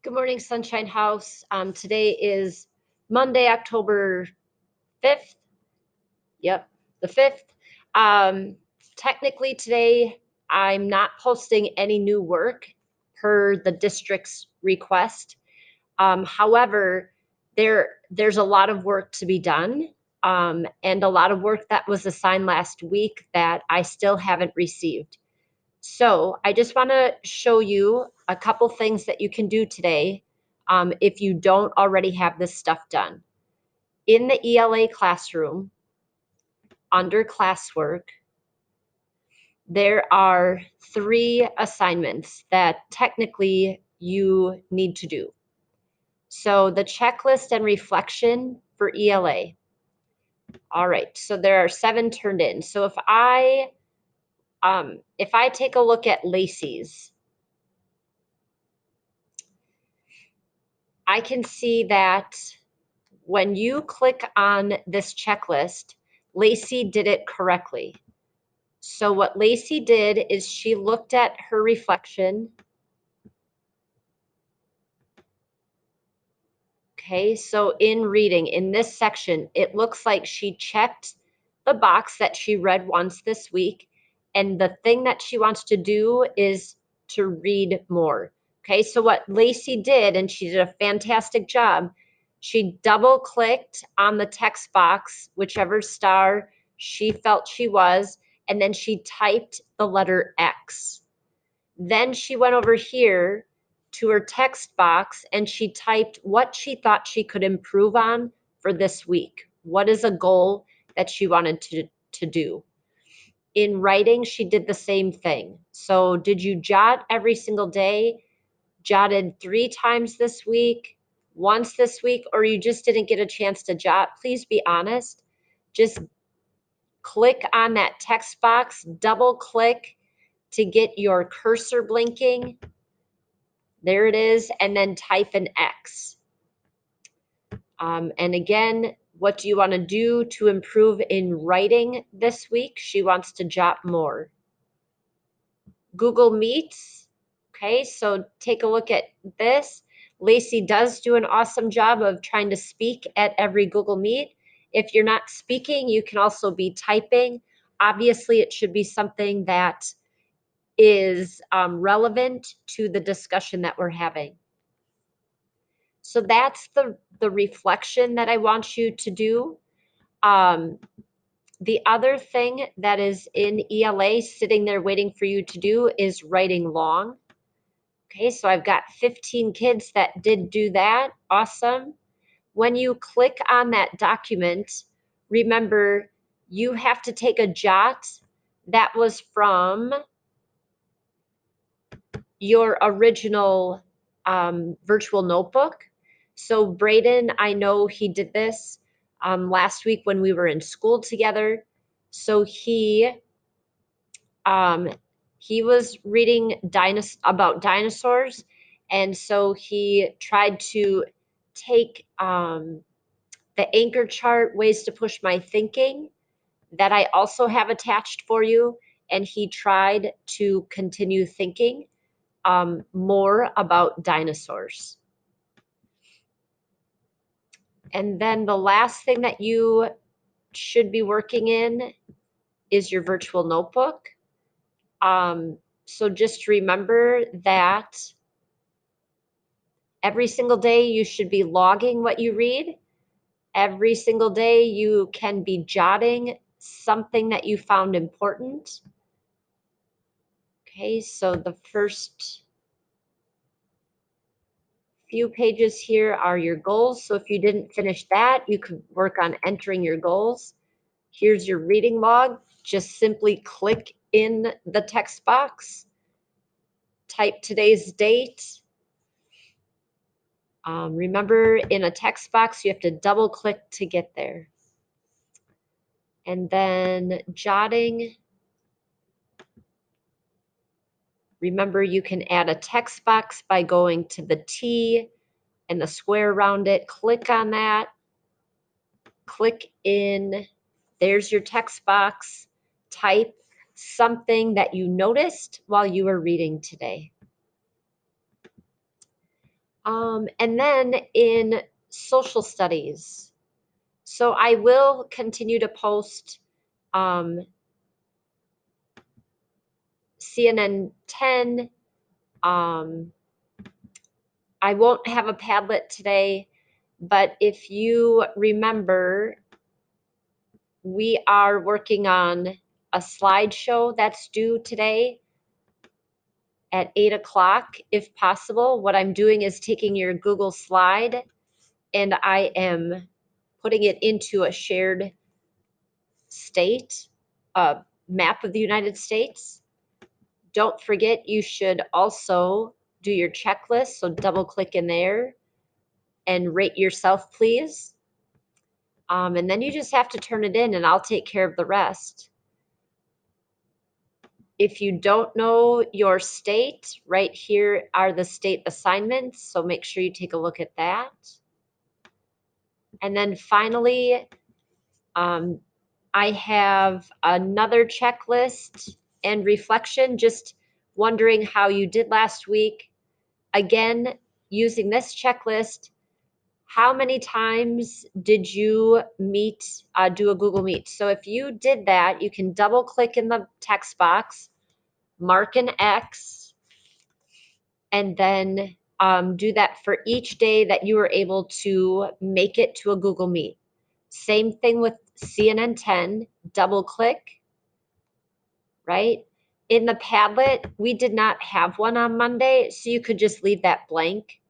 Good morning, Sunshine House. Today is Monday, October 5th. Yep, the 5th. Um, Technically, today I'm not posting any new work per the district's request. However, there's a lot of work to be done, and a lot of work that was assigned last week that I still haven't received. So I just want to show you a couple things that you can do today if you don't already have this stuff done. In the ELA classroom, under classwork, there are 3 assignments that technically you need to do. So the checklist and reflection for ELA. All right, so there are 7 turned in. So if I take a look at Lacey's, I can see that when you click on this checklist, Lacey did it correctly. So what Lacey did is she looked at her reflection. Okay, so in reading, in this section, it looks like she checked the box that she read once this week, and the thing that she wants to do is to read more. Okay, so what Lacey did, and she did a fantastic job, she double clicked on the text box, whichever star she felt she was, and then she typed the letter X. Then she went over here to her text box and she typed what she thought she could improve on for this week. What is a goal that she wanted to do? In writing, she did the same thing. So did you jot every single day? Jotted 3 times this week, once this week, or you just didn't get a chance to jot? Please be honest. Just click on that text box, double click to get your cursor blinking. There it is, and then type an X. And again, what do you want to do to improve in writing this week? She wants to jot more. Google Meets. Okay, so take a look at this. Lacey does do an awesome job of trying to speak at every Google Meet. If you're not speaking, you can also be typing. Obviously, it should be something that is relevant to the discussion that we're having. So that's the reflection that I want you to do. The other thing that is in ELA sitting there waiting for you to do is writing long. Okay, so I've got 15 kids that did do that. Awesome. When you click on that document, remember you have to take a jot that was from your original virtual notebook. So Braden, I know he did this last week when we were in school together. So he was reading about dinosaurs, and so he tried to take the anchor chart, ways to push my thinking, that I also have attached for you, and he tried to continue thinking more about dinosaurs. And then the last thing that you should be working in is your virtual notebook. So just remember that every single day you should be logging what you read. Every single day you can be jotting something that you found important. Okay, so the first few pages here are your goals. So if you didn't finish that, you could work on entering your goals. Here's your reading log. Just simply click in the text box, type today's date. Remember, in a text box, you have to double click to get there. And then jotting. Remember, you can add a text box by going to the T and the square around it. Click on that. Click in. There's your text box. Type something that you noticed while you were reading today. And then in social studies, so I will continue to post CNN 10. I won't have a Padlet today, but if you remember, we are working on a slideshow that's due today at 8 o'clock, if possible. What I'm doing is taking your Google slide and I am putting it into a shared state, a map of the United States. Don't forget, you should also do your checklist. So double click in there and rate yourself, please. And then you just have to turn it in and I'll take care of the rest. If you don't know your state, right here are the state assignments. So make sure you take a look at that. And then finally, I have another checklist and reflection, just wondering how you did last week. Again, using this checklist, how many times did you meet, do a Google Meet? So if you did that, you can double click in the text box, mark an X, and then do that for each day that you were able to make it to a Google Meet. Same thing with CNN 10, double click, right? In the Padlet, we did not have one on Monday, so you could just leave that blank.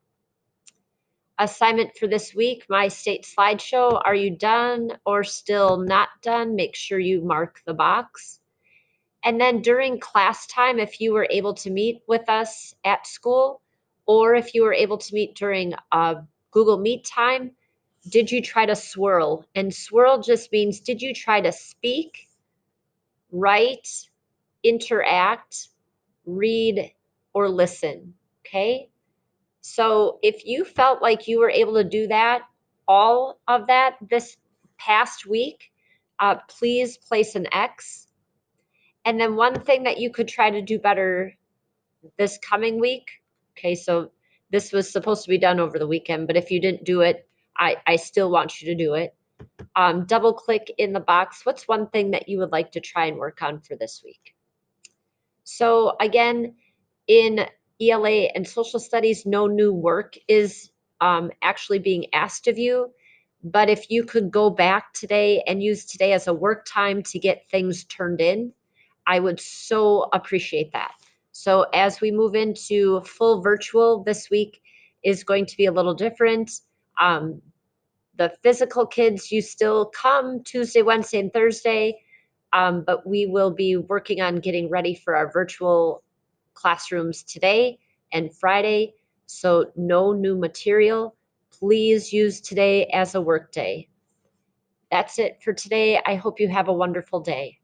Assignment for this week, my state slideshow. Are you done or still not done? Make sure you mark the box. And then during class time, if you were able to meet with us at school, or if you were able to meet during Google Meet time, did you try to swirl? And swirl just means, did you try to speak, write, interact, read, or listen? Okay. So if you felt like you were able to do that, all of that this past week, please place an X. And then one thing that you could try to do better this coming week, okay, so this was supposed to be done over the weekend, but if you didn't do it, I still want you to do it. Double click in the box. What's one thing that you would like to try and work on for this week? So again, in ELA and social studies, no new work is actually being asked of you. But if you could go back today and use today as a work time to get things turned in, I would so appreciate that. So as we move into full virtual, this week is going to be a little different. The physical kids, you still come Tuesday, Wednesday, and Thursday, but we will be working on getting ready for our virtual classrooms today and Friday. So no new material. Please use today as a work day. That's it for today. I hope you have a wonderful day.